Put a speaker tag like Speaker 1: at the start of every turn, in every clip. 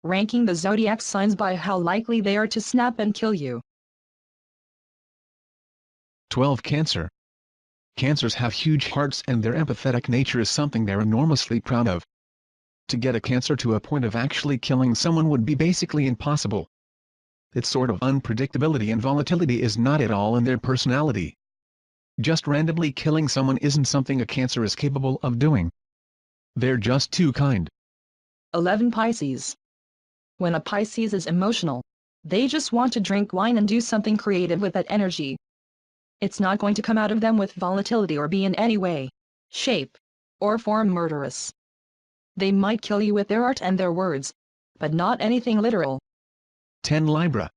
Speaker 1: ranking the zodiac signs by how likely they are to snap and kill you.
Speaker 2: 12. Cancer. Cancers have huge hearts and their empathetic nature is something they're enormously proud of. To get a Cancer to a point of actually killing someone would be basically impossible. Its sort of unpredictability and volatility is not at all in their personality. Just randomly killing someone isn't something a Cancer is capable of doing. They're just too kind.
Speaker 1: 11. Pisces. When a Pisces is emotional, they just want to drink wine and do something creative with that energy. It's not going to come out of them with volatility or be in any way, shape, or form murderous. They might kill you with their art and their words, but not anything literal.
Speaker 2: 10. Libra.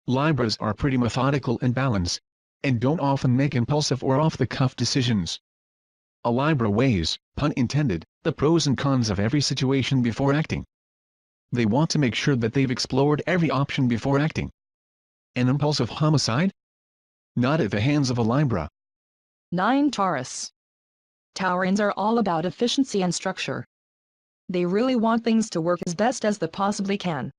Speaker 2: Libras are pretty methodical and balanced, and don't often make impulsive or off-the-cuff decisions. A Libra weighs, pun intended, the pros and cons of every situation before acting. They want to make sure that they've explored every option before acting. An impulsive homicide? Not at the hands of a Libra.
Speaker 1: 9. Taurus. Taurans are all about efficiency and structure. They really want things to work as best as they possibly can.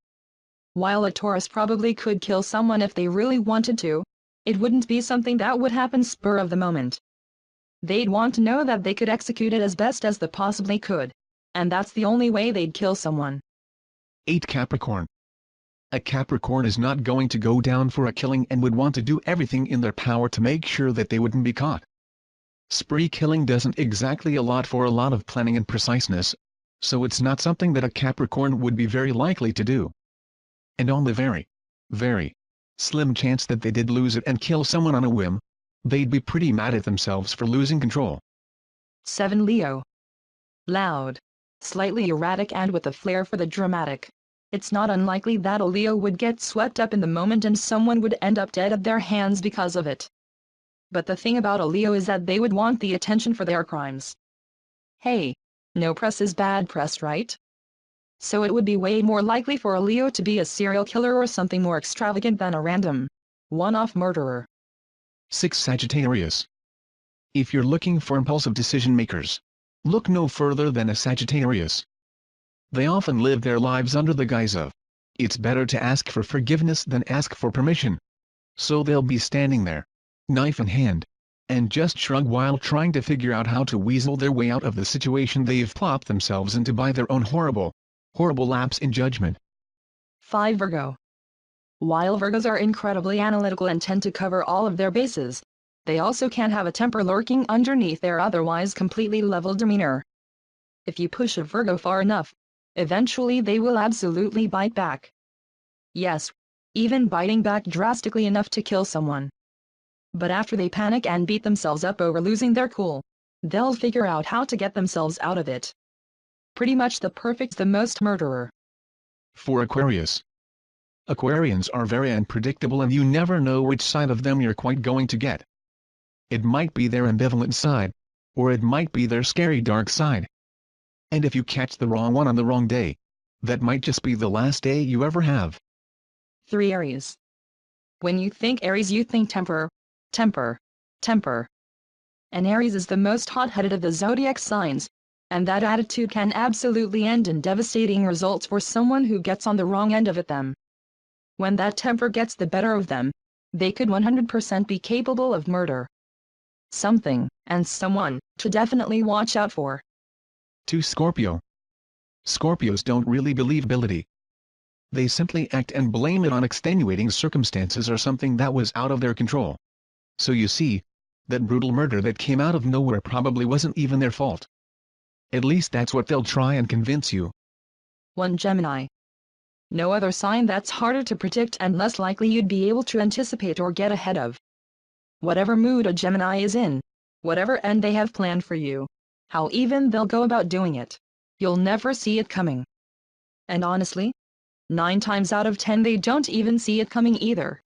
Speaker 1: While a Taurus probably could kill someone if they really wanted to, it wouldn't be something that would happen spur of the moment. They'd want to know that they could execute it as best as they possibly could, and that's the only way they'd kill someone.
Speaker 2: 8. Capricorn. A Capricorn is not going to go down for a killing and would want to do everything in their power to make sure that they wouldn't be caught. Spree killing doesn't exactly allot for a lot of planning and preciseness, so it's not something that a Capricorn would be very likely to do. And on the very, very slim chance that they did lose it and kill someone on a whim, they'd be pretty mad at themselves for losing control.
Speaker 1: 7. Leo. Loud, slightly erratic and with a flair for the dramatic. It's not unlikely that a Leo would get swept up in the moment and someone would end up dead at their hands because of it. But the thing about a Leo is that they would want the attention for their crimes. Hey, no press is bad press, right? So it would be way more likely for a Leo to be a serial killer or something more extravagant than a random, one-off murderer.
Speaker 2: 6. Sagittarius. If you're looking for impulsive decision makers, look no further than a Sagittarius. They often live their lives under the guise of, it's better to ask for forgiveness than ask for permission. So they'll be standing there, knife in hand, and just shrug while trying to figure out how to weasel their way out of the situation they've plopped themselves into by their own horrible lapse in judgment.
Speaker 1: 5. Virgo. While Virgos are incredibly analytical and tend to cover all of their bases, they also can have a temper lurking underneath their otherwise completely level demeanor. If you push a Virgo far enough, eventually they will absolutely bite back. Yes, even biting back drastically enough to kill someone. But after they panic and beat themselves up over losing their cool, they'll figure out how to get themselves out of it. Pretty much the most murderer.
Speaker 2: 4. Aquarius. Aquarians are very unpredictable and you never know which side of them you're quite going to get. It might be their ambivalent side, or it might be their scary dark side. And if you catch the wrong one on the wrong day, that might just be the last day you ever have.
Speaker 1: 3. Aries. When you think Aries you think temper. And Aries is the most hot-headed of the zodiac signs, and that attitude can absolutely end in devastating results for someone who gets on the wrong end of it them. When that temper gets the better of them, they could 100% be capable of murder. Something, and someone, to definitely watch out for.
Speaker 2: 2. Scorpio. Scorpios don't really believe ability. They simply act and blame it on extenuating circumstances or something that was out of their control. So you see, that brutal murder that came out of nowhere probably wasn't even their fault. At least that's what they'll try and convince you.
Speaker 1: 1. Gemini. No other sign that's harder to predict and less likely you'd be able to anticipate or get ahead of. Whatever mood a Gemini is in, whatever end they have planned for you, how even they'll go about doing it, you'll never see it coming. And honestly, 9 times out of 10 they don't even see it coming either.